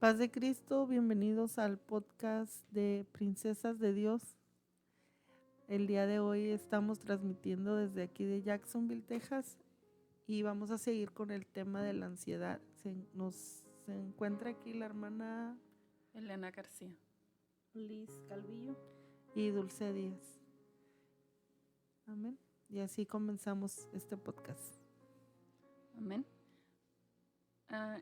Paz de Cristo, bienvenidos al podcast de Princesas de Dios. El día de hoy estamos transmitiendo desde aquí de Jacksonville, Texas, y vamos a seguir con el tema de la ansiedad. Se encuentra aquí la hermana Elena García. Liz Calvillo y Dulce Díaz. Amén. Y así comenzamos este podcast. Amén.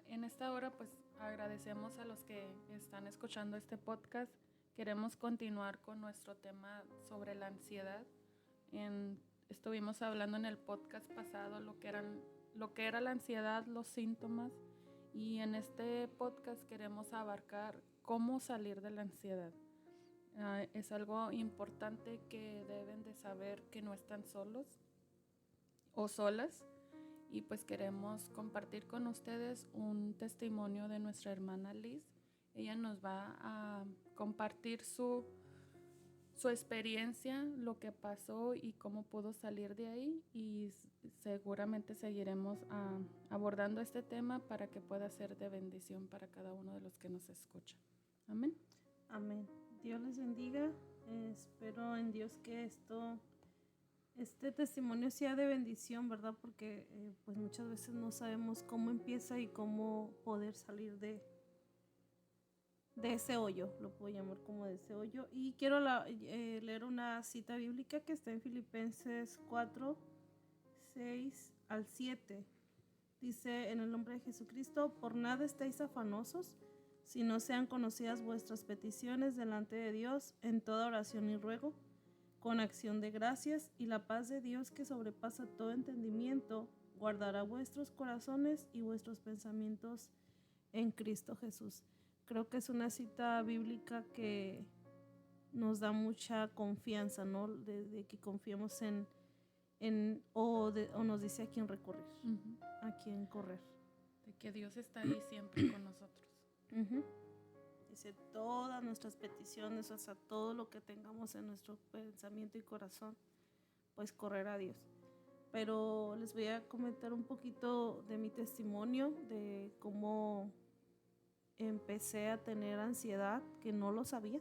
En esta hora pues agradecemos a los que están escuchando este podcast. Queremos continuar con nuestro tema sobre la ansiedad. Estuvimos hablando en el podcast pasado lo que era la ansiedad, los síntomas, y en este podcast queremos abarcar cómo salir de la ansiedad. Es algo importante que deben de saber que no están solos o solas. Y pues queremos compartir con ustedes un testimonio de nuestra hermana Liz. Ella nos va a compartir su experiencia, lo que pasó y cómo pudo salir de ahí. Y seguramente seguiremos abordando este tema para que pueda ser de bendición para cada uno de los que nos escuchan. Amén. Amén. Dios les bendiga. Espero en Dios que este testimonio sea de bendición, ¿verdad? Porque pues muchas veces no sabemos cómo empieza y cómo poder salir de ese hoyo, lo puedo llamar como de ese hoyo. Y quiero leer una cita bíblica que está en Filipenses 4, 6 al 7. Dice: en el nombre de Jesucristo, por nada estéis afanosos, si no sean conocidas vuestras peticiones delante de Dios en toda oración y ruego, con acción de gracias, y la paz de Dios, que sobrepasa todo entendimiento, guardará vuestros corazones y vuestros pensamientos en Cristo Jesús. Creo que es una cita bíblica que nos da mucha confianza, ¿no? De que confiemos o nos dice a quién recurrir, a quién correr. De que Dios está ahí siempre con nosotros. Dice todas nuestras peticiones, o sea, todo lo que tengamos en nuestro pensamiento y corazón, pues correr a Dios. Pero les voy a comentar un poquito de mi testimonio, de cómo empecé a tener ansiedad, que no lo sabía.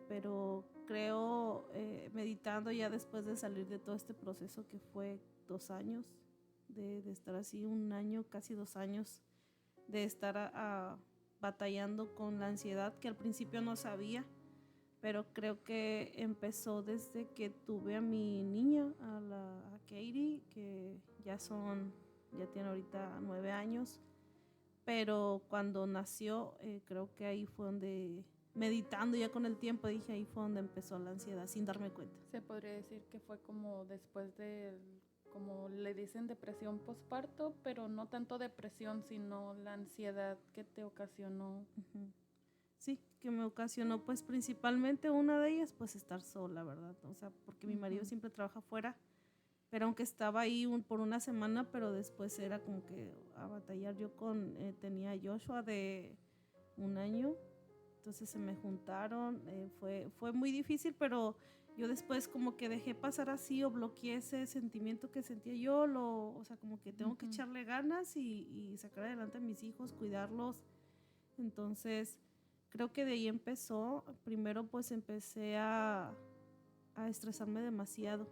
Pero creo, meditando ya después de salir de todo este proceso que fue 2 años, de estar así 1 año, casi 2 años, de estar batallando con la ansiedad, que al principio no sabía, pero creo que empezó desde que tuve a mi niña, a Katie, que ya tiene ahorita 9 años, pero cuando nació, creo que ahí fue donde, meditando ya con el tiempo, dije, ahí fue donde empezó la ansiedad, sin darme cuenta. Se podría decir que fue como después de, como le dicen, depresión postparto, pero no tanto depresión, sino la ansiedad que te ocasionó. Sí, que me ocasionó pues principalmente una de ellas, pues estar sola, ¿verdad? O sea, porque mi marido siempre trabaja afuera, pero aunque estaba ahí por 1 semana, pero después era como que a batallar. Yo tenía a Joshua de 1 año, entonces se me juntaron, fue muy difícil, pero yo después como que dejé pasar así o bloqueé ese sentimiento que sentía yo, o sea, como que tengo que echarle ganas y sacar adelante a mis hijos, cuidarlos. Entonces creo que de ahí empezó. Primero pues empecé a estresarme demasiado.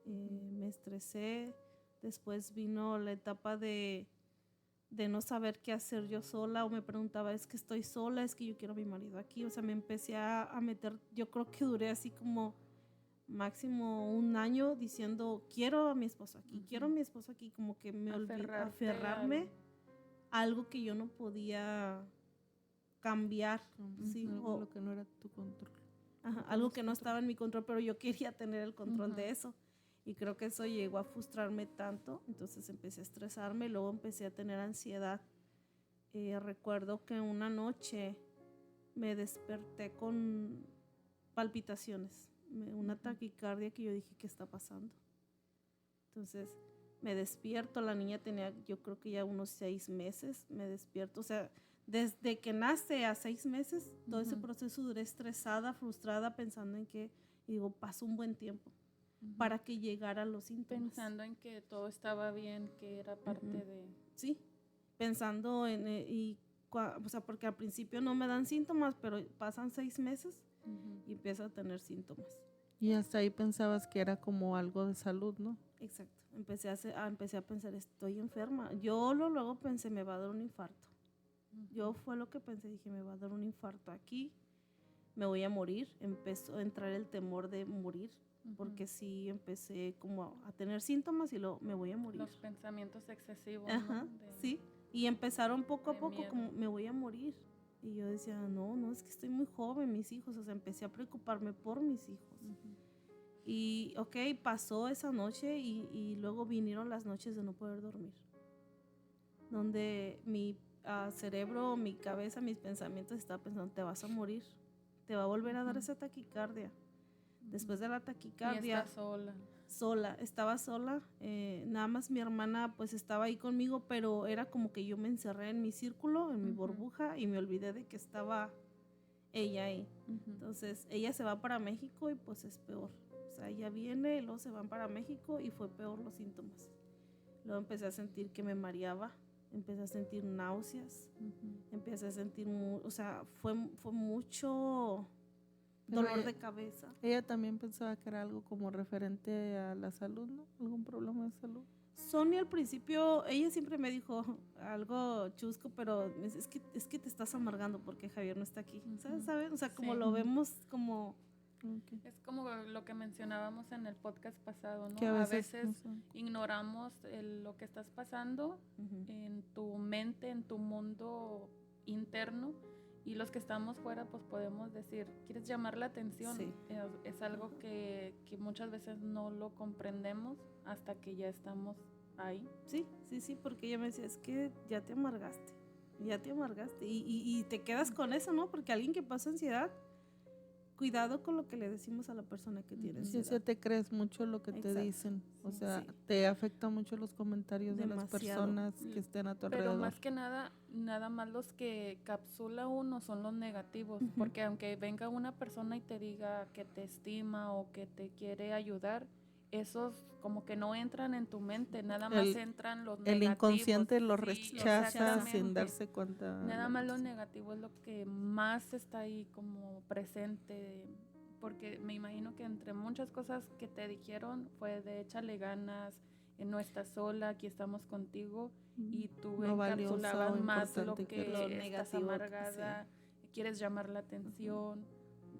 Me estresé. Después vino la etapa de no saber qué hacer yo sola, o me preguntaba, es que estoy sola, es que yo quiero a mi marido aquí. O sea, me empecé a meter, yo creo que duré así como máximo 1 año diciendo, quiero a mi esposo aquí, quiero a mi esposo aquí, como que me olvidé aferrarme a algo que yo no podía cambiar. Sí, lo que no era tu control. Algo que no estaba en mi control, pero yo quería tener el control de eso. Y creo que eso llegó a frustrarme tanto. Entonces empecé a estresarme, luego empecé a tener ansiedad. Recuerdo que una noche me desperté con palpitaciones, una taquicardia, que yo dije, ¿qué está pasando? Entonces me despierto, la niña tenía, yo creo que ya unos 6 meses, me despierto, o sea, desde que nace a 6 meses, todo ese proceso duré estresada, frustrada, pensando en que, y digo, pasó un buen tiempo para que llegara los síntomas. Pensando en que todo estaba bien, que era parte de... Sí, pensando en, y o sea, porque al principio no me dan síntomas, pero pasan 6 meses y empiezo a tener síntomas. Y hasta ahí pensabas que era como algo de salud, ¿no? Exacto. Empecé a pensar, estoy enferma. Yo luego pensé, me va a dar un infarto. Yo fue lo que pensé, dije, me va a dar un infarto aquí, me voy a morir. Empezó a entrar el temor de morir, porque sí empecé como a tener síntomas y luego me voy a morir. Los pensamientos excesivos, Ajá, ¿no? sí. Y empezaron poco a de poco miedo. como, me voy a morir. Y yo decía, no, es que estoy muy joven, mis hijos. O sea, empecé a preocuparme por mis hijos. Y, pasó esa noche y luego vinieron las noches de no poder dormir. Donde mi cerebro, mi cabeza, mis pensamientos estaba pensando, te vas a morir. Te va a volver a dar esa taquicardia. Después de la taquicardia... Y estás Estaba sola, nada más mi hermana pues estaba ahí conmigo, pero era como que yo me encerré en mi círculo, en mi burbuja, y me olvidé de que estaba ella ahí. Entonces ella se va para México y pues es peor. O sea, ella viene, luego se van para México y fue peor los síntomas. Luego empecé a sentir que me mareaba, empecé a sentir náuseas, empecé a sentir, o sea, fue mucho dolor de cabeza. Ella también pensaba que era algo como referente a la salud, ¿no? ¿Algún problema de salud? Sonia al principio, ella siempre me dijo algo chusco, pero es que te estás amargando porque Javier no está aquí. ¿Sabes? O sea, como lo vemos como... Okay. Es como lo que mencionábamos en el podcast pasado, ¿no? Que a veces ignoramos lo que estás pasando en tu mente, en tu mundo interno, y los que estamos fuera pues podemos decir, ¿quieres llamar la atención? Sí. Es algo que muchas veces no lo comprendemos hasta que ya estamos ahí. Sí, porque ella me decía, es que ya te amargaste y te quedas con eso, ¿no? Porque alguien que pasa ansiedad, cuidado con lo que le decimos a la persona que tiene ansiedad. Sí, te crees mucho lo que te dicen. O sea, te afecta mucho los comentarios de las personas que estén a tu alrededor. Pero más que nada más los que capsula uno son los negativos. Porque aunque venga una persona y te diga que te estima o que te quiere ayudar, esos como que no entran en tu mente, nada más entran los negativos. El inconsciente los rechaza sin darse cuenta. Nada más lo negativo es lo que más está ahí como presente, porque me imagino que entre muchas cosas que te dijeron fue de échale ganas, no estás sola, aquí estamos contigo, y tú encapsulabas más lo que lo estás negativo, amargada, quieres llamar la atención.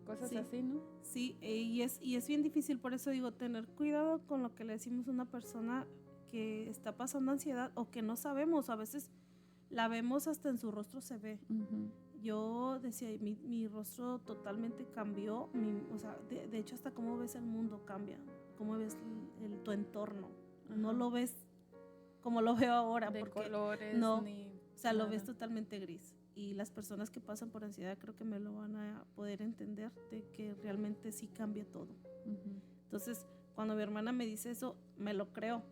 Cosas así, ¿no? Sí, y es bien difícil, por eso digo, tener cuidado con lo que le decimos a una persona que está pasando ansiedad o que no sabemos, a veces la vemos hasta en su rostro se ve. Yo decía, mi rostro totalmente cambió, o sea, de hecho hasta cómo ves el mundo cambia, cómo ves tu entorno, no lo ves como lo veo ahora, de porque colores, no, o sea, lo ves totalmente gris. Y las personas que pasan por ansiedad creo que me lo van a poder entender, de que realmente sí cambia todo. Entonces, cuando mi hermana me dice eso, me lo creo.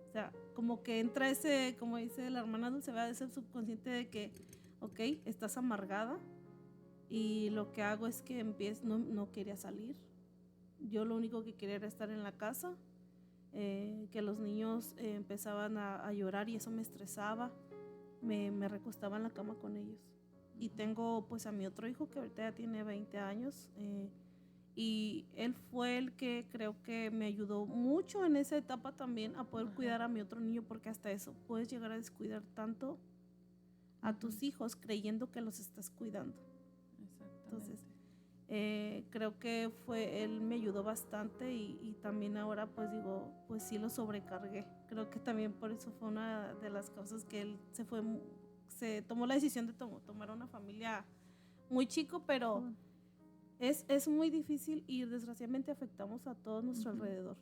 O sea, como que entra ese, como dice la hermana Dulce, va a ser subconsciente de que, estás amargada, y lo que hago es que no quería salir. Yo lo único que quería era estar en la casa, que los niños empezaban a llorar y eso me estresaba. Me recostaba en la cama con ellos. Y tengo pues a mi otro hijo que ahorita ya tiene 20 años, y él fue el que creo que me ayudó mucho en esa etapa también a poder cuidar a mi otro niño, porque hasta eso puedes llegar a descuidar tanto a tus hijos creyendo que los estás cuidando. Entonces creo que él me ayudó bastante, y también ahora pues digo, pues sí lo sobrecargué. Creo que también por eso fue una de las causas que él se tomó la decisión de tomar una familia muy chico, pero es muy difícil y desgraciadamente afectamos a todo nuestro alrededor.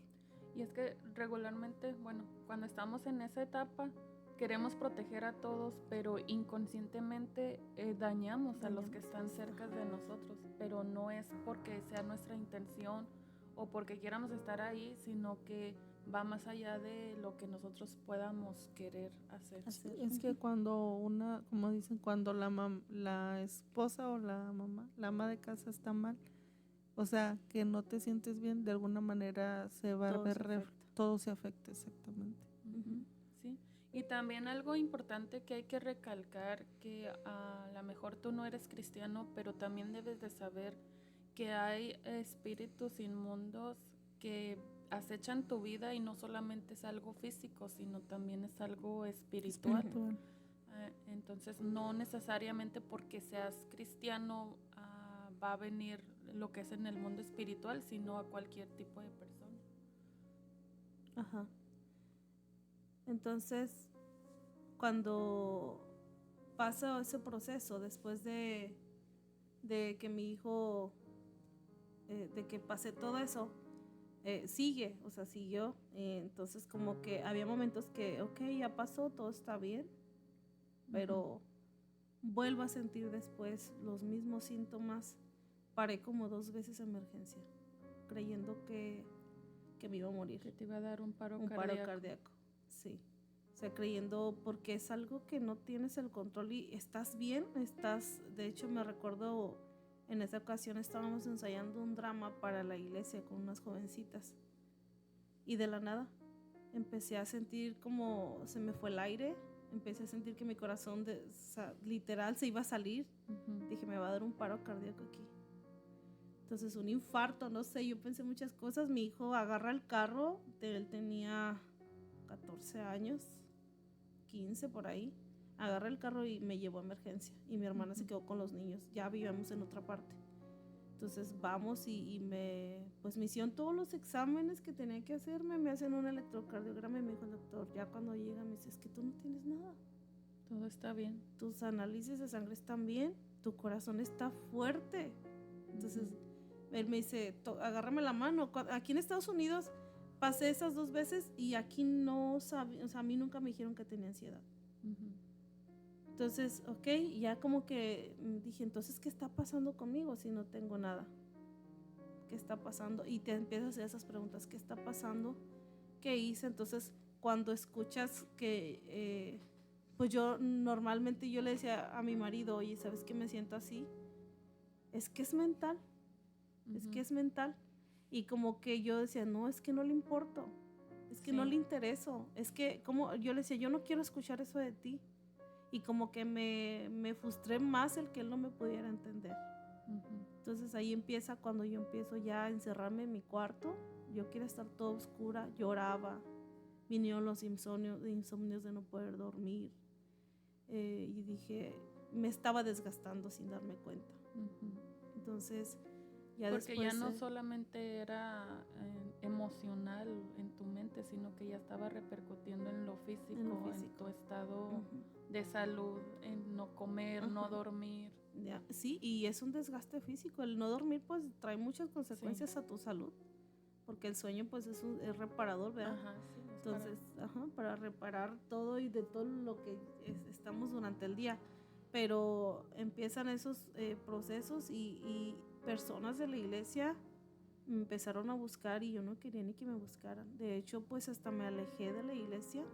Y es que regularmente, bueno, cuando estamos en esa etapa queremos proteger a todos, pero inconscientemente dañamos a los que están cerca de nosotros, pero no es porque sea nuestra intención o porque quieramos estar ahí, sino que va más allá de lo que nosotros podamos querer hacer. Es que cuando como dicen, cuando la esposa o la mamá, la ama de casa está mal, o sea, que no te sientes bien, de alguna manera se va a ver, todo se afecta, exactamente. Sí. Y también algo importante que hay que recalcar, que a lo mejor tú no eres cristiano, pero también debes de saber que hay espíritus inmundos que acechan tu vida y no solamente es algo físico, sino también es algo espiritual. Espiritual. Entonces no necesariamente porque seas cristiano va a venir lo que es en el mundo espiritual, sino a cualquier tipo de persona. Ajá. Entonces, cuando pasa ese proceso, después de que mi hijo, de que pasé todo eso, sigue, o sea, siguió. Entonces, como que había momentos que, ok, ya pasó, todo está bien, pero vuelvo a sentir después los mismos síntomas. Paré como 2 veces a emergencia, creyendo que me iba a morir. Que te iba a dar un paro Un cardíaco. paro cardíaco, sí. O sea, creyendo, porque es algo que no tienes el control y estás bien, de hecho me recuerdo, en esa ocasión estábamos ensayando un drama para la iglesia con unas jovencitas y de la nada empecé a sentir como se me fue el aire, empecé a sentir que mi corazón literal se iba a salir. Dije, me va a dar un paro cardíaco aquí. Entonces un infarto, no sé, yo pensé muchas cosas. Mi hijo agarra el carro, él tenía 14 años, 15 por ahí, agarra el carro y me llevó a emergencia. Y mi hermana se quedó con los niños, ya vivíamos en otra parte. Entonces vamos pues me hicieron todos los exámenes que tenía que hacerme, me hacen un electrocardiograma y me dijo el doctor, ya cuando llega me dice, es que tú no tienes nada. Todo está bien. Tus análisis de sangre están bien, tu corazón está fuerte. Entonces él me dice, agárrame la mano. Aquí en Estados Unidos pasé esas 2 veces y aquí no sabía, o sea, a mí nunca me dijeron que tenía ansiedad. Entonces, ok, ya como que dije, entonces, ¿qué está pasando conmigo si no tengo nada? ¿Qué está pasando? Y te empiezas a hacer esas preguntas, ¿qué está pasando? ¿Qué hice? Entonces, cuando escuchas que, pues yo normalmente yo le decía a mi marido, oye, ¿sabes qué me siento así? Es que es mental. Es que es mental. Y como que yo decía, no, es que no le importo, es que no le intereso, es que como yo le decía, yo no quiero escuchar eso de ti. Y como que me frustré más el que él no me pudiera entender. Entonces ahí empieza cuando yo empiezo ya a encerrarme en mi cuarto, yo quería estar toda oscura, lloraba, vinieron los insomnios de no poder dormir. Y dije, me estaba desgastando sin darme cuenta. Entonces ya porque después, ya no solamente era emocional en tu mente, sino que ya estaba repercutiendo en lo físico, en tu estado de salud, en no comer, no dormir. Ya, sí, y es un desgaste físico. El no dormir pues trae muchas consecuencias a tu salud, porque el sueño pues es reparador, ¿verdad? Sí, entonces, para reparar todo y de todo lo que estamos durante el día. Pero empiezan esos procesos y personas de la iglesia me empezaron a buscar y yo no quería ni que me buscaran. De hecho, pues hasta me alejé de la iglesia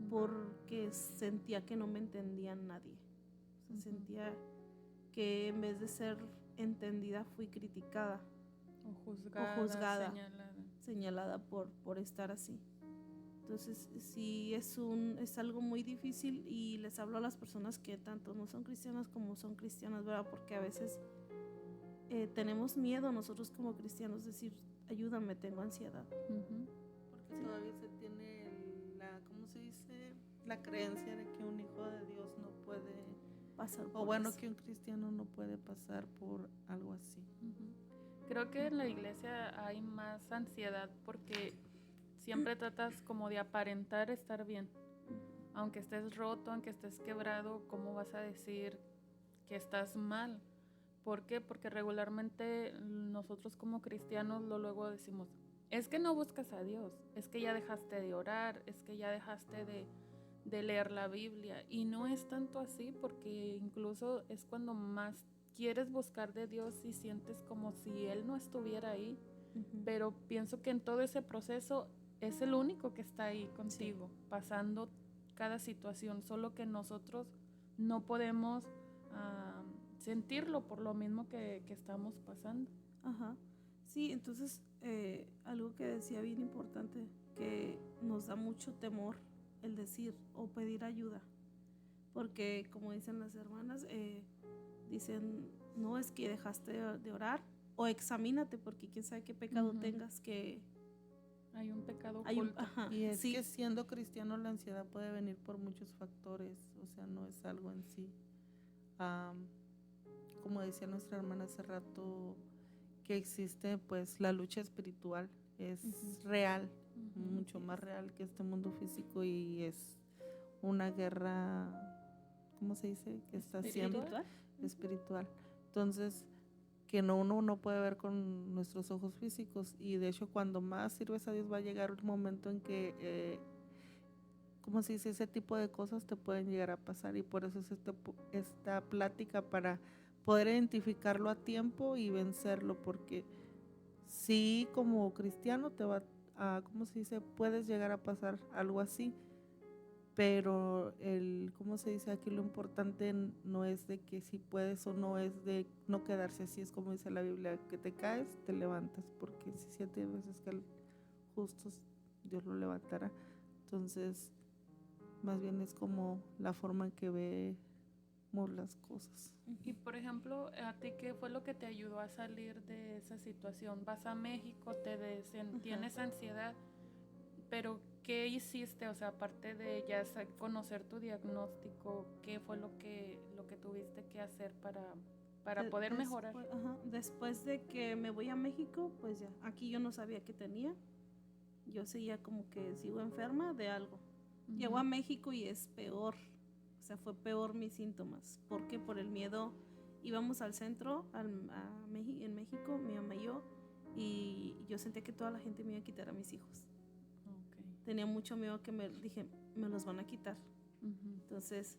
porque sentía que no me entendía nadie. O sea, sentía que en vez de ser entendida fui criticada o juzgada, señalada por estar así. Entonces sí es algo muy difícil y les hablo a las personas que tanto no son cristianas como son cristianas, ¿verdad? Porque a veces tenemos miedo nosotros como cristianos decir, ayúdame, tengo ansiedad. Porque todavía se tiene ¿cómo se dice? La creencia de que un hijo de Dios no puede pasar por eso. Que un cristiano no puede pasar por algo así. Creo que en la iglesia hay más ansiedad porque siempre tratas como de aparentar estar bien. Aunque estés roto, aunque estés quebrado, ¿cómo vas a decir que estás mal? ¿Por qué? Porque regularmente nosotros como cristianos luego decimos, es que no buscas a Dios, es que ya dejaste de orar, es que ya dejaste de leer la Biblia. Y no es tanto así, porque incluso es cuando más quieres buscar de Dios y sientes como si Él no estuviera ahí. Pero pienso que en todo ese proceso es el único que está ahí contigo, pasando cada situación, solo que nosotros no podemos sentirlo por lo mismo que estamos pasando. Sí, entonces algo que decía bien importante, que nos da mucho temor el decir o pedir ayuda. Porque como dicen las hermanas, dicen, no es que dejaste de orar, o examínate porque quién sabe qué pecado tengas que... Hay un pecado oculto. Y es que siendo cristiano la ansiedad puede venir por muchos factores, o sea, no es algo en sí. Como decía nuestra hermana hace rato, que existe pues la lucha espiritual, es real, mucho más real que este mundo físico, y es una guerra, ¿cómo se dice? Que está siempre espiritual. Entonces, que uno no puede ver con nuestros ojos físicos, y de hecho cuando más sirves a Dios va a llegar un momento en que, ¿cómo se dice? Ese tipo de cosas te pueden llegar a pasar, y por eso es esta plática para poder identificarlo a tiempo y vencerlo, porque sí, como cristiano te va a, ¿cómo se dice? Puedes llegar a pasar algo así, pero ¿cómo se dice? Aquí lo importante no es de que si puedes o no, es de no quedarse así. Es como dice la Biblia, que te caes, te levantas, porque si 7 veces que el justo, Dios lo levantará. Entonces, más bien es como la forma en que vemos las cosas. Y por ejemplo, ¿a ti qué fue lo que te ayudó a salir de esa situación? Vas a México, tienes ansiedad, pero ¿qué hiciste? O sea, aparte de ya conocer tu diagnóstico, ¿qué fue lo que tuviste que hacer para poder mejorar? Después de que me voy a México, pues ya, aquí yo no sabía qué tenía. Yo seguía como que sigo enferma de algo. Llego a México y es peor. O sea, fue peor mis síntomas. Porque por el miedo íbamos al centro en México, mi mamá y yo sentía que toda la gente me iba a quitar a mis hijos. Tenía mucho miedo que me los van a quitar. Entonces,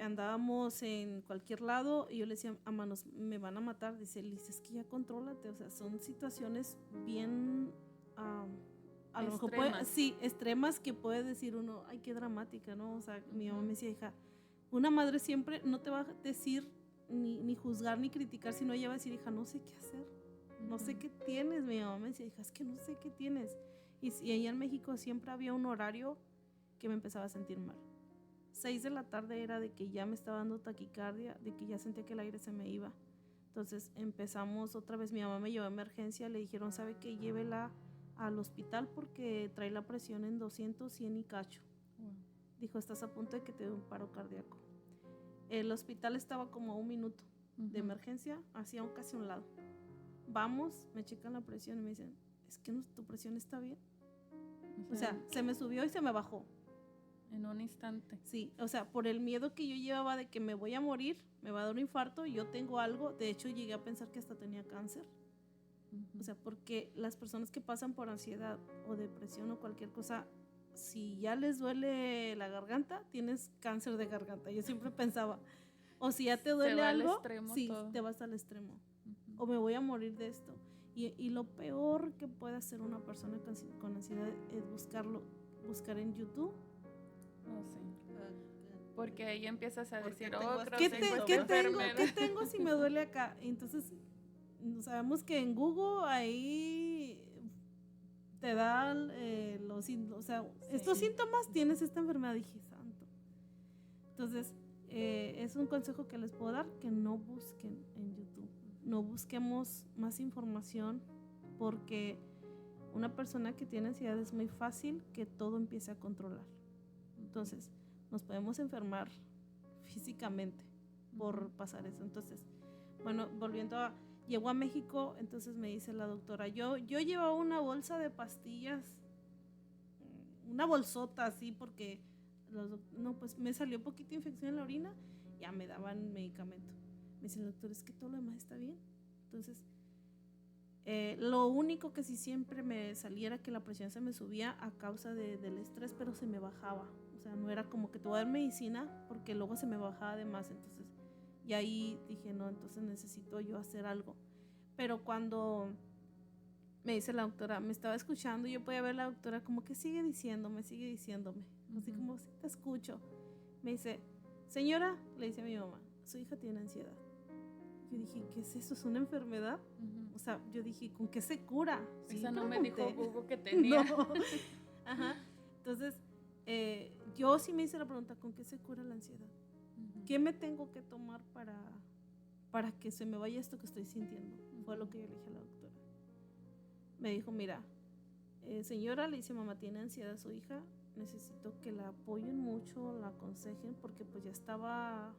andábamos en cualquier lado y yo le decía, amanos, me van a matar. Dice, Liz, es que ya contrólate. O sea, son situaciones bien, a lo mejor extremas, que puede decir uno, ay, qué dramática, ¿no? O sea, mi mamá me decía, hija, una madre siempre no te va a decir ni juzgar ni criticar, sino ella va a decir, hija, no sé qué hacer, no sé qué tienes. Mi mamá me decía, hija, es que no sé qué tienes. Y allá en México siempre había un horario que me empezaba a sentir mal. 6 de la tarde era de que ya me estaba dando taquicardia, de que ya sentía que el aire se me iba. Entonces empezamos otra vez, mi mamá me llevó a emergencia, le dijeron, ¿sabe qué? Llévela al hospital porque trae la presión en 200, 100 y cacho. Dijo, estás a punto de que te dé un paro cardíaco. El hospital estaba como a 1 minuto de emergencia, hacia casi un lado. Vamos, me checan la presión y me dicen, es que tu presión está bien. O sea, se me subió y se me bajó. En un instante. Sí, o sea, por el miedo que yo llevaba de que me voy a morir, me va a dar un infarto, yo tengo algo. De hecho, llegué a pensar que hasta tenía cáncer. O sea, porque las personas que pasan por ansiedad o depresión o cualquier cosa, si ya les duele la garganta, tienes cáncer de garganta. Yo siempre pensaba, o si ya te duele algo, sí, te vas al extremo. O me voy a morir de esto. Y lo peor que puede hacer una persona con ansiedad es buscar en YouTube. Porque ahí empiezas a decir, ¿qué tengo si me duele acá? Entonces, sabemos que en Google ahí te dan estos síntomas, tienes esta enfermedad. Dije, santo. Entonces, es un consejo que les puedo dar, que no busquen en YouTube. No busquemos más información, porque una persona que tiene ansiedad es muy fácil que todo empiece a controlar. Entonces, nos podemos enfermar físicamente por pasar eso. Entonces, bueno, llegó a México, entonces me dice la doctora, yo llevaba una bolsa de pastillas, una bolsota así, porque pues me salió poquita infección en la orina, ya me daban medicamento. Me dice el doctor, es que todo lo demás está bien. Entonces, lo único que sí siempre me salía era que la presión se me subía a causa del estrés, pero se me bajaba. O sea, no era como que te voy a dar medicina, porque luego se me bajaba de más. Entonces, y ahí dije, no, entonces necesito yo hacer algo. Pero cuando me dice la doctora, me estaba escuchando, y yo podía ver a la doctora como que sigue diciéndome. Así como, sí, te escucho. Me dice, señora, le dice a mi mamá, su hija tiene ansiedad. Yo dije, ¿qué es eso? ¿Es una enfermedad? O sea, yo dije, ¿con qué se cura? Esa no me dijo Google que tenía. No. Ajá. Entonces, yo sí me hice la pregunta, ¿con qué se cura la ansiedad? ¿Qué me tengo que tomar para que se me vaya esto que estoy sintiendo? Fue lo que yo le dije a la doctora. Me dijo, mira, señora, le dice, mamá, tiene ansiedad su hija, necesito que la apoyen mucho, la aconsejen, porque pues ya estaba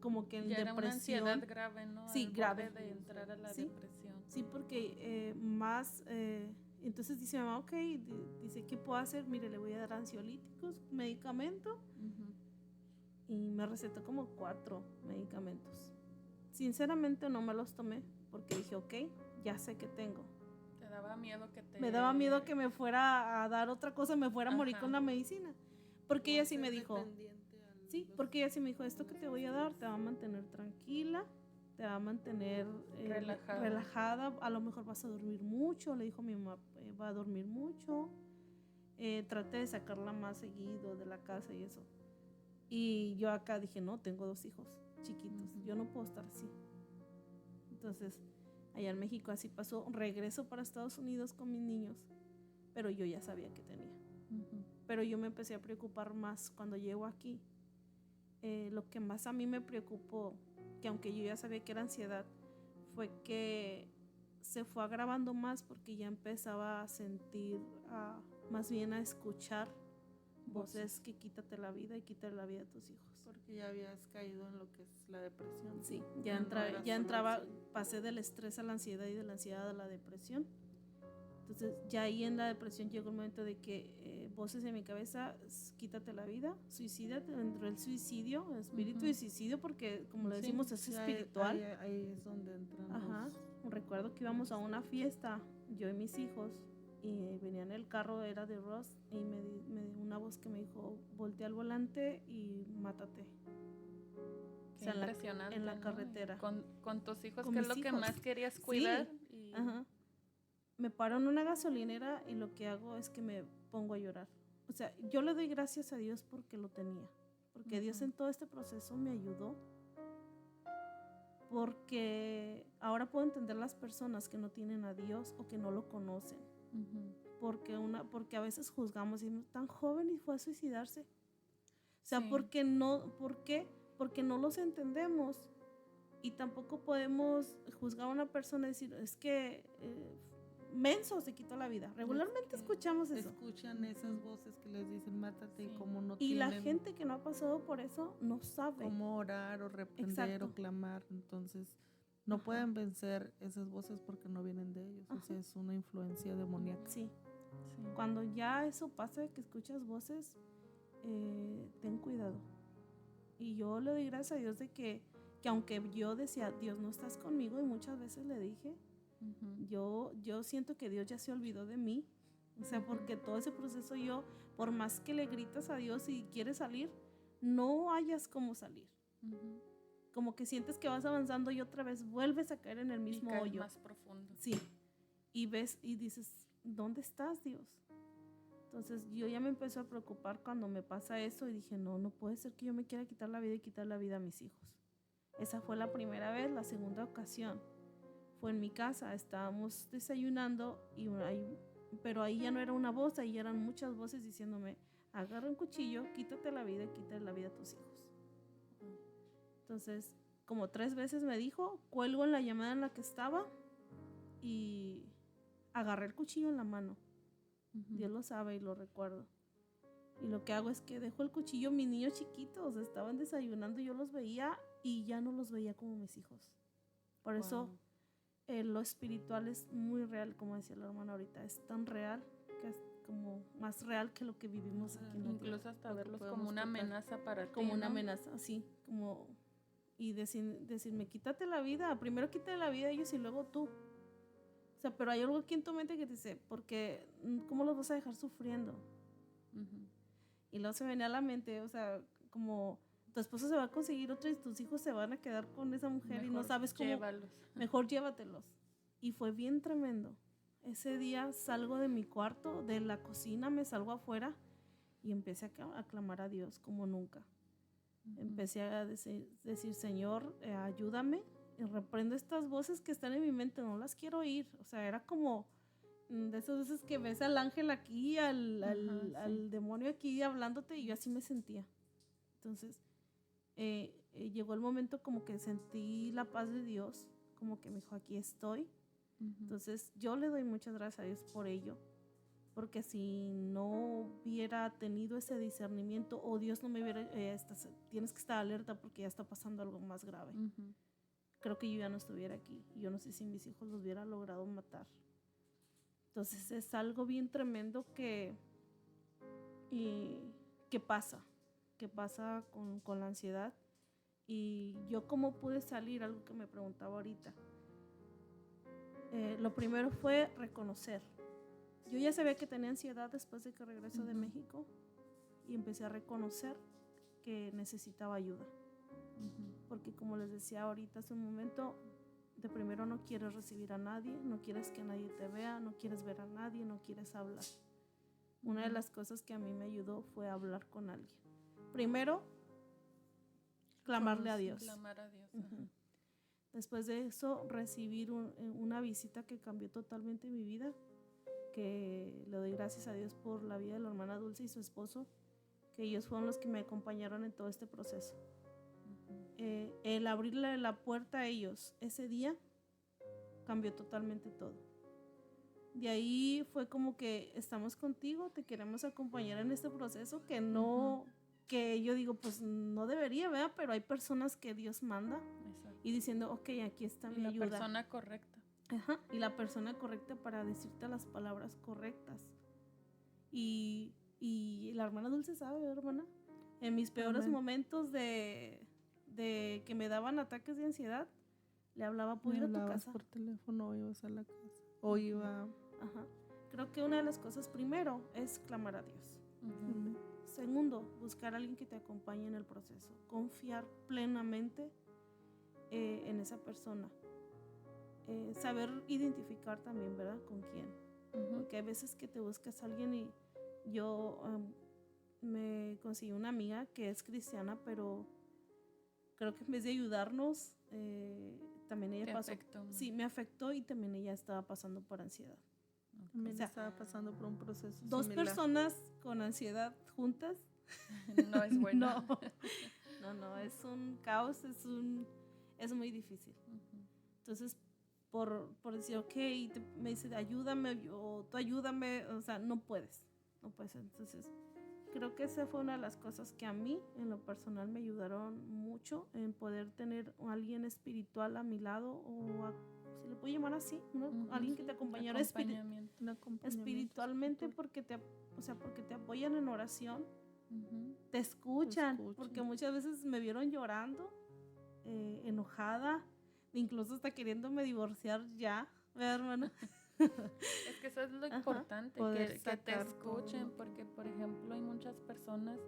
como que en ya depresión. Era una ansiedad grave, ¿no? Sí, Al grave. borde de entrar a la Sí, depresión. sí, porque entonces dice mamá, ok, dice, ¿qué puedo hacer? Mire, le voy a dar ansiolíticos, medicamento, y me recetó como 4 medicamentos. Sinceramente no me los tomé, porque dije, ok, ya sé que tengo. ¿Te daba miedo que te...? Me daba miedo que me fuera a dar otra cosa, me fuera a morir con la medicina. Porque ella sí me dijo, sí, porque ella sí me dijo, esto que te voy a dar te va a mantener tranquila, te va a mantener relajada, a lo mejor vas a dormir mucho, le dijo mi mamá, va a dormir mucho, trate de sacarla más seguido de la casa y eso. Y yo acá dije, no, tengo 2 hijos chiquitos, yo no puedo estar así. Entonces, allá en México así pasó, regreso para Estados Unidos con mis niños, pero yo ya sabía que tenía. Pero yo me empecé a preocupar más cuando llego aquí. Lo que más a mí me preocupó, que aunque yo ya sabía que era ansiedad, fue que se fue agravando más porque ya empezaba a sentir, más bien a escuchar voces que quítate la vida y quítate la vida a tus hijos. Porque ya habías caído en lo que es la depresión. Sí, ya entraba, pasé del estrés a la ansiedad y de la ansiedad a la depresión. Entonces ya ahí en la depresión llegó el momento de que voces en mi cabeza, quítate la vida, suicídate, entró el suicidio, el espíritu de suicidio, porque como le decimos es espiritual. Ahí es donde entran. Ajá. Recuerdo que íbamos a una fiesta, yo y mis hijos, y venía en el carro, era de Ross, y me dio una voz que me dijo, voltea al volante y mátate. Qué impresionante, en la ¿no? carretera. Con tus hijos, con que es mis lo que hijos. más querías cuidar. Sí. Ajá. Me paro en una gasolinera y lo que hago es que me pongo a llorar. O sea, yo le doy gracias a Dios porque lo tenía. Porque Dios en todo este proceso me ayudó. Porque ahora puedo entender las personas que no tienen a Dios o que no lo conocen. Porque a veces juzgamos y decimos, tan joven y fue a suicidarse. O sea, Sí. ¿por qué? Porque no los entendemos. Y tampoco podemos juzgar a una persona y decir, es que menso se quitó la vida. Regularmente escuchamos eso. Escuchan esas voces que les dicen, mátate, y como no y tienen... la gente que no ha pasado por eso no sabe cómo orar o reprender o clamar. Entonces, no pueden vencer esas voces porque no vienen de ellos. O sea, es una influencia demoníaca. Sí. Cuando ya eso pasa, que escuchas voces, ten cuidado. Y yo le doy gracias a Dios de que aunque yo decía, Dios no estás conmigo, y muchas veces le dije, yo siento que Dios ya se olvidó de mí. O sea, porque todo ese proceso yo, por más que le gritas a Dios y quieres salir, no hayas cómo salir. Como que sientes que vas avanzando y otra vez vuelves a caer en el mismo hoyo. Más profundo. Sí. Y ves y dices, ¿dónde estás, Dios? Entonces yo ya me empecé a preocupar cuando me pasa eso y dije, no puede ser que yo me quiera quitar la vida y quitar la vida a mis hijos. Esa fue la primera vez. La segunda ocasión fue en mi casa. Estábamos desayunando, pero ahí ya no era una voz, ahí eran muchas voces diciéndome, agarra un cuchillo, quítate la vida y quítale la vida a tus hijos. Entonces, como 3 veces me dijo, cuelgo en la llamada en la que estaba y agarré el cuchillo en la mano. Dios lo sabe y lo recuerdo. Y lo que hago es que dejo el cuchillo. Mis niños chiquitos estaban desayunando, yo los veía y ya no los veía como mis hijos. Por eso lo espiritual es muy real, como decía la hermana ahorita. Es tan real que es como más real que lo que vivimos aquí. Incluso hasta verlos como una amenaza para ti. Como una amenaza, así. Como, y decirme, quítate la vida. Primero quítate la vida a ellos y luego tú. O sea, pero hay algo aquí en tu mente que te dice, porque ¿cómo los vas a dejar sufriendo? Y luego se me venía a la mente, o sea, como tu esposo se va a conseguir otra y tus hijos se van a quedar con esa mujer y no sabes cómo. Llévalos. Mejor llévatelos. Y fue bien tremendo. Ese día salgo de mi cuarto, de la cocina, me salgo afuera y empecé a clamar a Dios como nunca. Empecé a decir, Señor, ayúdame. Y reprendo estas voces que están en mi mente, no las quiero oír. O sea, era como de esas veces que ves al ángel aquí, al sí. demonio aquí hablándote, y yo así me sentía. Entonces, llegó el momento como que sentí la paz de Dios, como que me dijo, aquí estoy. Entonces, yo le doy muchas gracias a Dios por ello, porque si no hubiera tenido ese discernimiento, o Dios no me hubiera, tienes que estar alerta porque ya está pasando algo más grave. Creo que yo ya no estuviera aquí. Yo no sé si mis hijos los hubiera logrado matar. Entonces es algo bien tremendo que pasa con la ansiedad. Y yo cómo pude salir, algo que me preguntaba ahorita. Lo primero fue reconocer. Yo ya sabía que tenía ansiedad después de que regreso de México, y empecé a reconocer que necesitaba ayuda. Porque como les decía ahorita hace un momento, de primero no quieres recibir a nadie, no quieres que nadie te vea, no quieres ver a nadie, no quieres hablar. Una de las cosas que a mí me ayudó fue hablar con alguien. Primero, clamarle a Dios. Clamar a Dios. Después de eso, recibir una visita que cambió totalmente mi vida, que le doy gracias a Dios por la vida de la hermana Dulce y su esposo, que ellos fueron los que me acompañaron en todo este proceso. El abrirle la puerta a ellos ese día cambió totalmente todo. De ahí fue como que estamos contigo, te queremos acompañar en este proceso, que no, que yo digo, pues no debería, ¿verdad? Pero hay personas que Dios manda. Exacto. Y diciendo, ok, aquí está mi ayuda. La persona correcta. Y la persona correcta para decirte las palabras correctas. Y la hermana Dulce sabe, hermana, en mis peores momentos de que me daban ataques de ansiedad, le hablaba, ¿puedo ir a tu casa? Por teléfono, o ibas a la casa, o iba. Creo que una de las cosas primero es clamar a Dios. Segundo, buscar a alguien que te acompañe en el proceso, confiar plenamente en esa persona, saber identificar también, ¿verdad? Con quién, porque hay veces que te buscas a alguien, y yo me conseguí una amiga que es cristiana, pero creo que en vez de ayudarnos, también ella pasó. Sí, me afectó, y también ella estaba pasando por ansiedad. También estaba pasando por un proceso dos similar. Personas con ansiedad juntas no es bueno. No, es un caos, es muy difícil. Entonces, por decir, ok, me dice, ayúdame, o tú ayúdame, o sea, no puedes. Entonces, creo que esa fue una de las cosas que a mí, en lo personal, me ayudaron mucho, en poder tener a alguien espiritual a mi lado, o se le puede llamar así, ¿no? Alguien que te acompañara espiritualmente, porque te apoyan en oración, te escuchan, porque muchas veces me vieron llorando, enojada, incluso hasta queriéndome divorciar ya, ¿verdad, hermana? Es que eso es lo importante, que te escuchen, porque por ejemplo hay muchas personas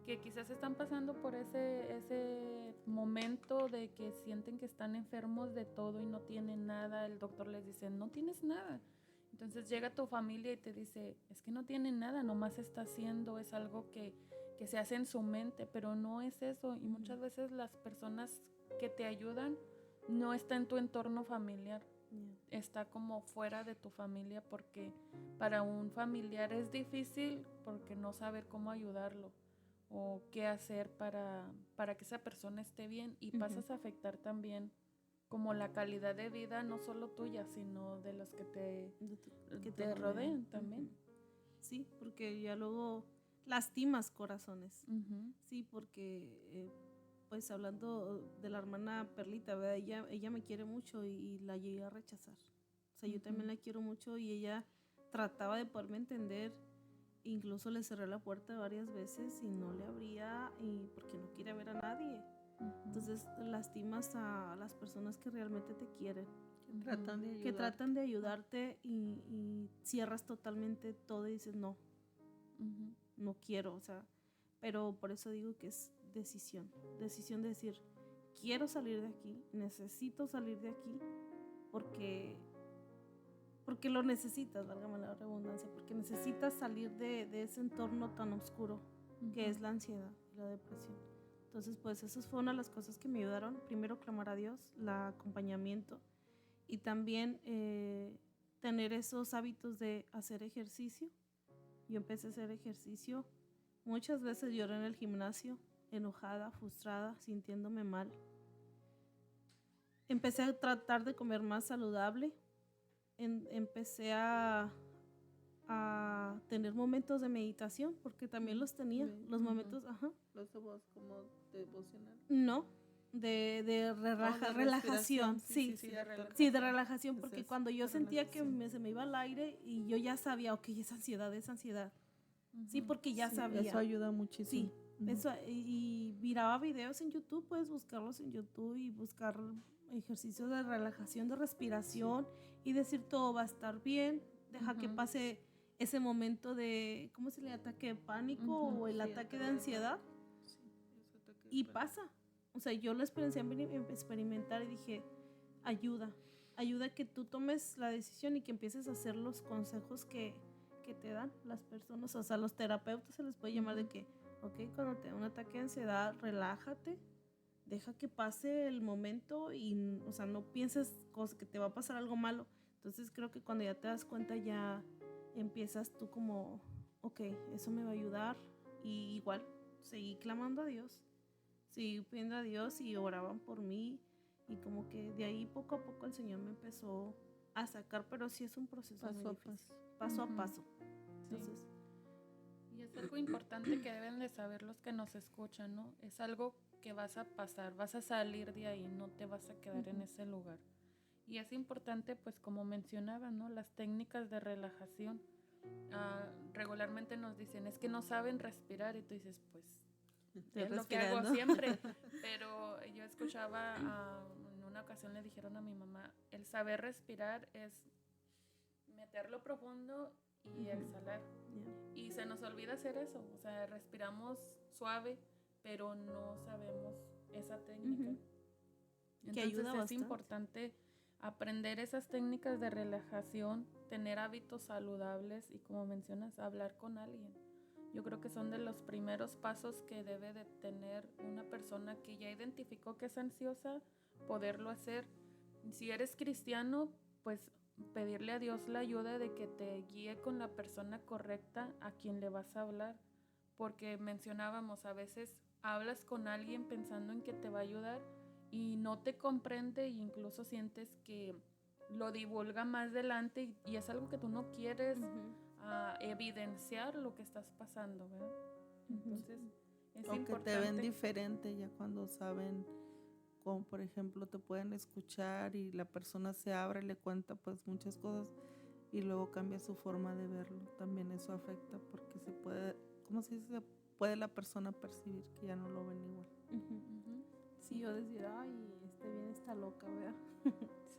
que quizás están pasando por ese momento de que sienten que están enfermos de todo y no tienen nada. El doctor les dice, no tienes nada. Entonces llega tu familia y te dice, es que no tiene nada, nomás está haciendo, es algo que se hace en su mente, pero no es eso. Y muchas veces las personas que te ayudan no está en tu entorno familiar. Está como fuera de tu familia, porque para un familiar es difícil porque no saber cómo ayudarlo o qué hacer para que esa persona esté bien, y pasas a afectar también como la calidad de vida, no solo tuya, sino de los que te rodean también. Sí, porque ya luego lastimas corazones. Sí, porque pues hablando de la hermana Perlita, ¿verdad? Ella me quiere mucho, y la llegué a rechazar. O sea, yo también la quiero mucho, y ella trataba de poderme entender. Incluso le cerré la puerta varias veces y no le abría, y porque no quiere ver a nadie. Entonces lastimas a las personas que realmente te quieren, que tratan de ayudarte, y cierras totalmente todo y dices no quiero, o sea. Pero por eso digo que es decisión de decir, quiero salir de aquí, necesito salir de aquí, porque lo necesitas, válgame la redundancia, porque necesitas salir de ese entorno tan oscuro que es la ansiedad y la depresión. Entonces, pues esas fueron una de las cosas que me ayudaron. Primero, clamar a Dios, el acompañamiento, y también tener esos hábitos de hacer ejercicio. Yo empecé a hacer ejercicio. Muchas veces lloré en el gimnasio, enojada, frustrada, sintiéndome mal. Empecé a tratar de comer más saludable. Empecé a tener momentos de meditación, porque también los tenía, los momentos, Los de voz como devocional. no, de relajación, sí, de relajación, porque cuando yo sentía que se me iba al aire y yo ya sabía, ok, es ansiedad, sí, porque ya sabía. Eso ayuda muchísimo. Sí, eso, y miraba videos en YouTube, puedes buscarlos en YouTube y buscar ejercicios de relajación, de respiración y decir todo va a estar bien, deja que pase ese momento de, ¿cómo se le ataque de pánico o el ataque de ansiedad? Y pasa. O sea, yo lo experimentar y dije, ayuda que tú tomes la decisión y que empieces a hacer los consejos que te dan las personas, o sea, los terapeutas se les puede llamar de que, ok, cuando te da un ataque de ansiedad, relájate, deja que pase el momento y, o sea, no pienses que te va a pasar algo malo. Entonces creo que cuando ya te das cuenta ya empiezas tú como, ok, eso me va a ayudar, y igual seguí clamando a Dios, seguí pidiendo a Dios y oraban por mí y como que de ahí poco a poco el Señor me empezó a sacar, pero sí es un proceso muy difícil, paso a paso. Entonces, y es algo importante que deben de saber los que nos escuchan, ¿no? Es algo que vas a pasar, vas a salir de ahí, no te vas a quedar en ese lugar. Y es importante, pues como mencionaba, ¿no? Las técnicas de relajación. Regularmente nos dicen, es que no saben respirar, y tú dices, pues es lo que hago siempre. Pero yo escuchaba, en una ocasión le dijeron a mi mamá, el saber respirar es meterlo profundo y exhalar. Y se nos olvida hacer eso, o sea, respiramos suave, pero no sabemos esa técnica. Entonces que ayuda es bastante. Importante aprender esas técnicas de relajación, tener hábitos saludables y, como mencionas, hablar con alguien. Yo creo que son de los primeros pasos que debe de tener una persona que ya identificó que es ansiosa, poderlo hacer. Si eres cristiano, pues pedirle a Dios la ayuda de que te guíe con la persona correcta a quien le vas a hablar, porque mencionábamos, a veces hablas con alguien pensando en que te va a ayudar y no te comprende, e incluso sientes que lo divulga más adelante y es algo que tú no quieres evidenciar lo que estás pasando, ¿verdad? Entonces es o importante. que te ven diferente ya cuando saben, como por ejemplo te pueden escuchar y la persona se abre, le cuenta pues muchas cosas y luego cambia su forma de verlo. También eso afecta porque se puede, ¿cómo se dice? Puede la persona percibir que ya no lo ven igual. Sí, yo decía, ay, bien está loca, ¿verdad?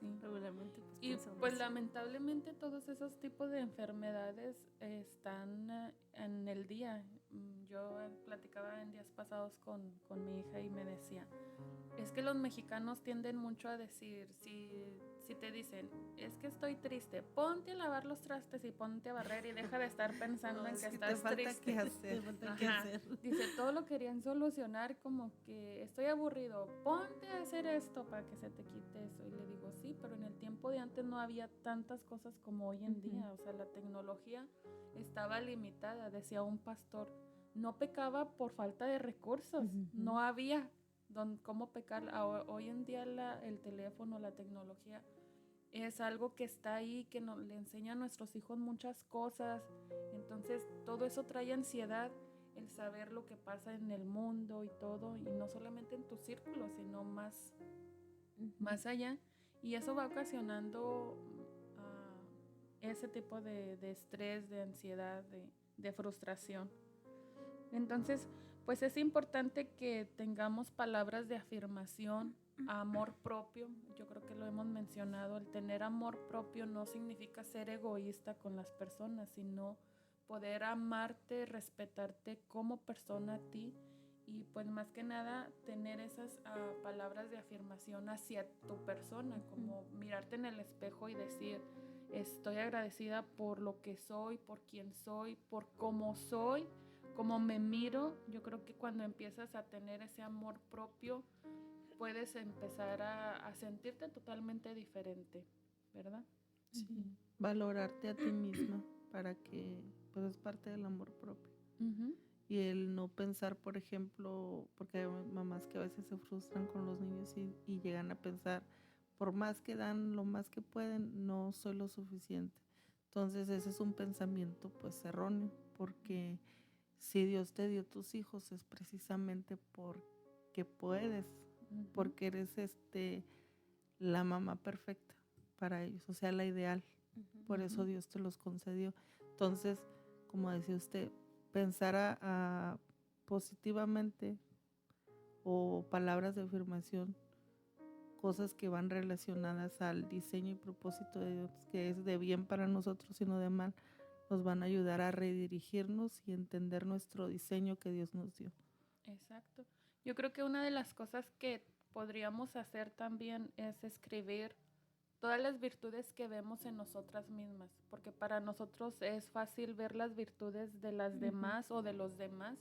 Sí. Regularmente. Y pues lamentablemente todos esos tipos de enfermedades están en el día. Yo platicaba en días pasados con mi hija y me decía, es que los mexicanos tienden mucho a decir, si te dicen, es que estoy triste, ponte a lavar los trastes y ponte a barrer y deja de estar pensando en que estás triste. Te falta que hacer. Dice, todo lo querían solucionar como que estoy aburrido, ponte a hacer esto para que se te quite eso. Y le digo, sí, pero en el tiempo de antes no había tantas cosas como hoy en día. O sea, la tecnología estaba limitada. Decía un pastor, no pecaba por falta de recursos, no había cómo pecar. Hoy en día el teléfono, la tecnología es algo que está ahí, que le enseña a nuestros hijos muchas cosas. Entonces todo eso trae ansiedad, el saber lo que pasa en el mundo y todo, y no solamente en tu círculo, sino más allá. Y eso va ocasionando ese tipo de estrés, de ansiedad, de frustración. Entonces, pues es importante que tengamos palabras de afirmación, amor propio. Yo creo que lo hemos mencionado, el tener amor propio no significa ser egoísta con las personas, sino poder amarte, respetarte como persona a ti, y pues más que nada tener esas palabras de afirmación hacia tu persona, como mirarte en el espejo y decir, estoy agradecida por lo que soy, por quién soy, por cómo soy, cómo me miro. Yo creo que cuando empiezas a tener ese amor propio, puedes empezar a sentirte totalmente diferente, ¿verdad? Sí. Valorarte a ti misma para que, pues es parte del amor propio. Ujú. Y el no pensar, por ejemplo, porque hay mamás que a veces se frustran con los niños y llegan a pensar, por más que dan lo más que pueden, no soy lo suficiente. Entonces ese es un pensamiento pues erróneo, porque si Dios te dio tus hijos es precisamente porque puedes, Ujú. porque eres la mamá perfecta para ellos, o sea, la ideal. Por eso Ujú. Dios te los concedió. Entonces, como decía usted, pensar positivamente o palabras de afirmación, cosas que van relacionadas al diseño y propósito de Dios, que es de bien para nosotros y no de mal, nos van a ayudar a redirigirnos y entender nuestro diseño que Dios nos dio. Exacto. Yo creo que una de las cosas que podríamos hacer también es escribir todas las virtudes que vemos en nosotras mismas, porque para nosotros es fácil ver las virtudes de las demás o de los demás,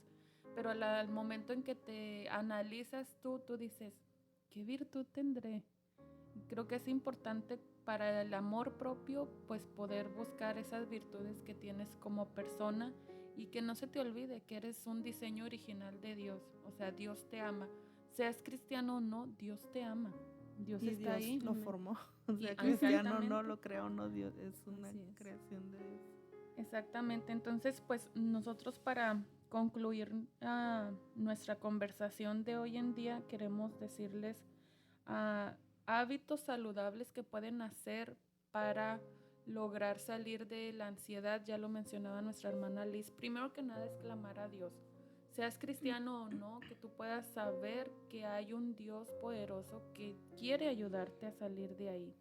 pero al momento en que te analizas tú dices, ¿qué virtud tendré? Creo que es importante para el amor propio, pues poder buscar esas virtudes que tienes como persona y que no se te olvide que eres un diseño original de Dios. O sea, Dios te ama. Seas cristiano o no, Dios te ama. Dios Y está Dios ahí. lo formó. O sea, Y cristiano no exactamente. lo creó, no Dios, es una Así es. creación de Dios. Exactamente. Entonces, pues nosotros para concluir nuestra conversación de hoy en día queremos decirles hábitos saludables que pueden hacer para lograr salir de la ansiedad. Ya lo mencionaba nuestra hermana Liz. Primero que nada es clamar a Dios. Seas cristiano o no, que tú puedas saber que hay un Dios poderoso que quiere ayudarte a salir de ahí.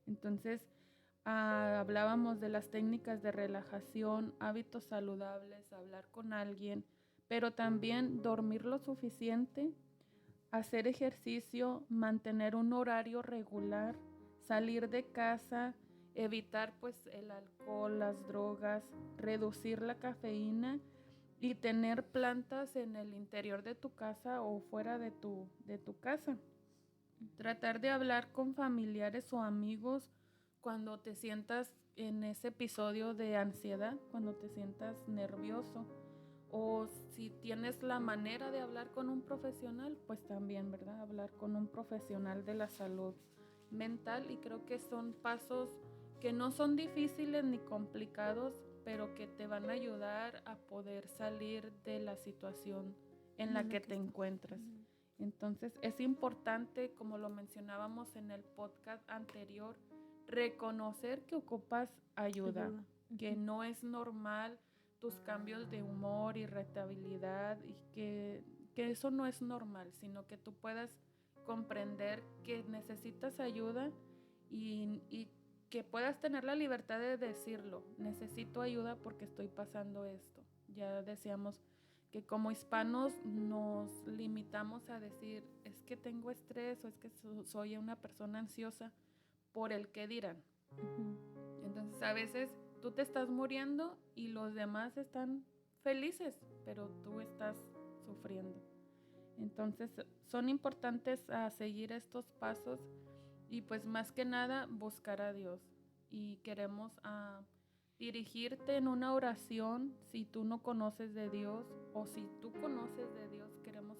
Entonces, hablábamos de las técnicas de relajación, hábitos saludables, hablar con alguien, pero también dormir lo suficiente, hacer ejercicio, mantener un horario regular, salir de casa, evitar pues el alcohol, las drogas, reducir la cafeína y tener plantas en el interior de tu casa o fuera de tu casa. Tratar de hablar con familiares o amigos cuando te sientas en ese episodio de ansiedad, cuando te sientas nervioso. O si tienes la manera de hablar con un profesional, pues también, ¿verdad? Hablar con un profesional de la salud mental. Y creo que son pasos que no son difíciles ni complicados, pero que te van a ayudar a poder salir de la situación en la que te encuentras. Entonces es importante, como lo mencionábamos en el podcast anterior, reconocer que ocupas ayuda. Que no es normal tus cambios de humor, irritabilidad y que eso no es normal, sino que tú puedas comprender que necesitas ayuda y que puedas tener la libertad de decirlo, necesito ayuda porque estoy pasando esto. Ya decíamos que como hispanos nos limitamos a decir, es que tengo estrés o es que soy una persona ansiosa por el que dirán. Entonces a veces tú te estás muriendo y los demás están felices, pero tú estás sufriendo. Entonces son importantes a seguir estos pasos y pues más que nada buscar a Dios. Y queremos dirigirte en una oración si tú no conoces de Dios o si tú conoces de Dios, queremos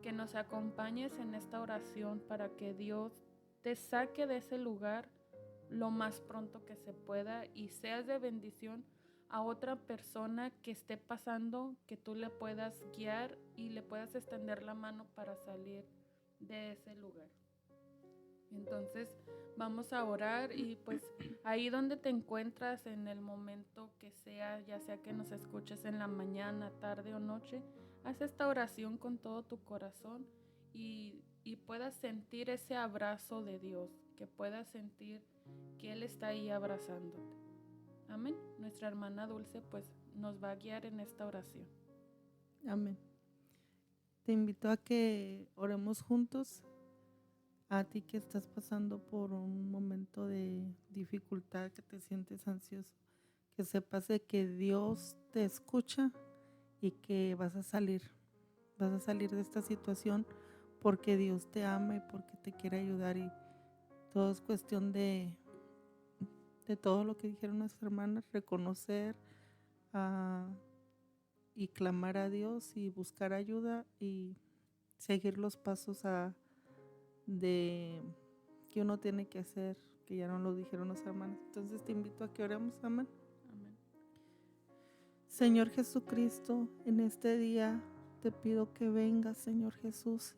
que nos acompañes en esta oración para que Dios te saque de ese lugar lo más pronto que se pueda y seas de bendición a otra persona que esté pasando, que tú le puedas guiar y le puedas extender la mano para salir de ese lugar. Entonces vamos a orar y pues ahí donde te encuentras en el momento que sea, ya sea que nos escuches en la mañana, tarde o noche, haz esta oración con todo tu corazón y puedas sentir ese abrazo de Dios, que puedas sentir que Él está ahí abrazándote. Amén. Nuestra hermana Dulce pues nos va a guiar en esta oración. Amén. Te invito a que oremos juntos. A ti que estás pasando por un momento de dificultad, que te sientes ansioso, que sepas de que Dios te escucha y que vas a salir de esta situación porque Dios te ama y porque te quiere ayudar, y todo es cuestión de de todo lo que dijeron nuestras hermanas, reconocer y clamar a Dios y buscar ayuda y seguir los pasos de que uno tiene que hacer, que ya no lo dijeron nuestras hermanas. Entonces te invito a que oremos, amén. Amén. Señor Jesucristo, en este día te pido que vengas, Señor Jesús,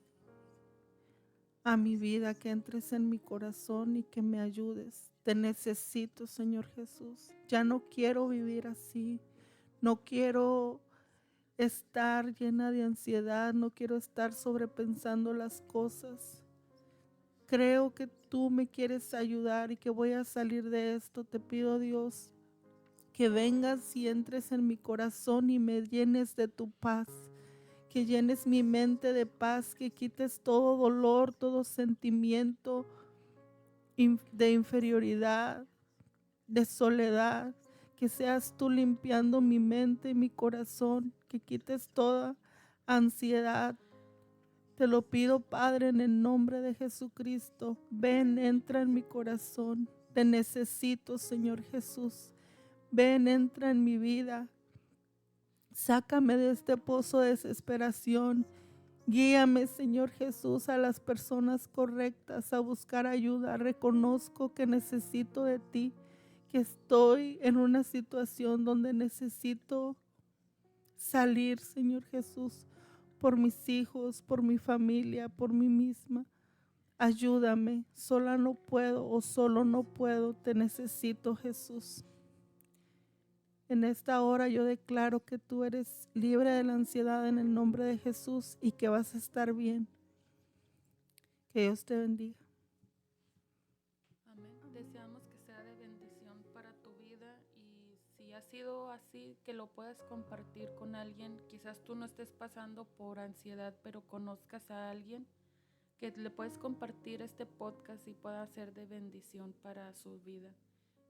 a mi vida, que entres en mi corazón y que me ayudes. Te necesito, Señor Jesús. Ya no quiero vivir así. No quiero estar llena de ansiedad. No quiero estar sobrepensando las cosas. Creo que tú me quieres ayudar y que voy a salir de esto. Te pido, Dios, que vengas y entres en mi corazón y me llenes de tu paz. Que llenes mi mente de paz, que quites todo dolor, todo sentimiento de inferioridad, de soledad, que seas tú limpiando mi mente y mi corazón, que quites toda ansiedad. Te lo pido, Padre, en el nombre de Jesucristo. Ven, entra en mi corazón. Te necesito, Señor Jesús. Ven, entra en mi vida. Sácame de este pozo de desesperación. Guíame, Señor Jesús, a las personas correctas, a buscar ayuda. Reconozco que necesito de ti, que estoy en una situación donde necesito salir, Señor Jesús, por mis hijos, por mi familia, por mí misma. Ayúdame, sola no puedo o solo no puedo, te necesito, Jesús. En esta hora yo declaro que tú eres libre de la ansiedad en el nombre de Jesús y que vas a estar bien. Que Dios te bendiga. Amén. Deseamos que sea de bendición para tu vida y si ha sido así, que lo puedas compartir con alguien. Quizás tú no estés pasando por ansiedad, pero conozcas a alguien que le puedes compartir este podcast y pueda ser de bendición para su vida.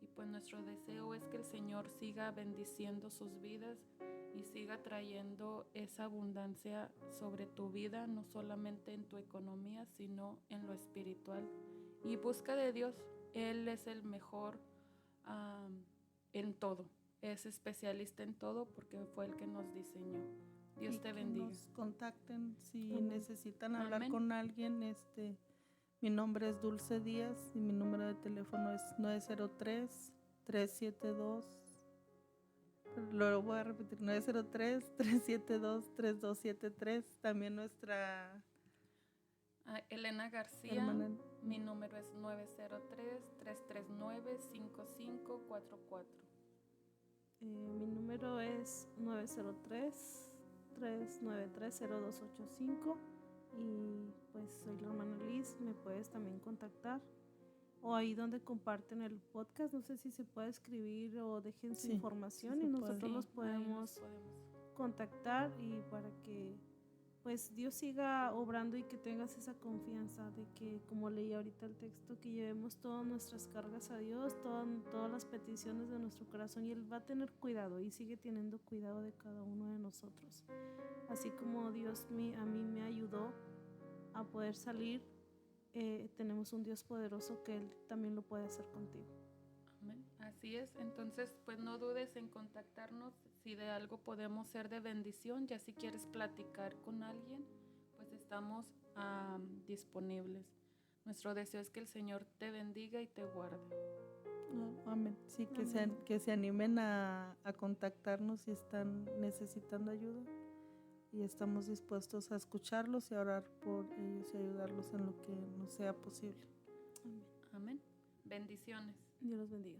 Y pues nuestro deseo es que el Señor siga bendiciendo sus vidas y siga trayendo esa abundancia sobre tu vida, no solamente en tu economía, sino en lo espiritual. Y busca de Dios, Él es el mejor en todo, es especialista en todo porque fue el que nos diseñó. Dios te bendiga. Que nos contacten si Amén. necesitan hablar Amén. con alguien. Mi nombre es Dulce Díaz y mi número de teléfono es 903-372. Lo voy a repetir, 903-372-3273. También nuestra Elena García, hermana. mi número es 903-339-5544. Mi número es 903-393-0285 y pues soy la hermana Liz, me puedes también contactar o ahí donde comparten el podcast, no sé si se puede escribir o dejen su Sí, información sí y se puede. nosotros los Ahí podemos contactar y para que pues Dios siga obrando y que tengas esa confianza de que, como leí ahorita el texto, que llevemos todas nuestras cargas a Dios, todas las peticiones de nuestro corazón y Él va a tener cuidado y sigue teniendo cuidado de cada uno de nosotros. Así como Dios a mí me ayudó a poder salir, tenemos un Dios poderoso que Él también lo puede hacer contigo. Amén. Así es, entonces pues no dudes en contactarnos si de algo podemos ser de bendición, ya si quieres platicar con alguien, pues estamos disponibles. Nuestro deseo es que el Señor te bendiga y te guarde. Amén. Sí, Amén. que se animen a contactarnos si están necesitando ayuda. Y estamos dispuestos a escucharlos y a orar por ellos y ayudarlos en lo que nos sea posible. Amén. Amén. Bendiciones. Dios los bendiga.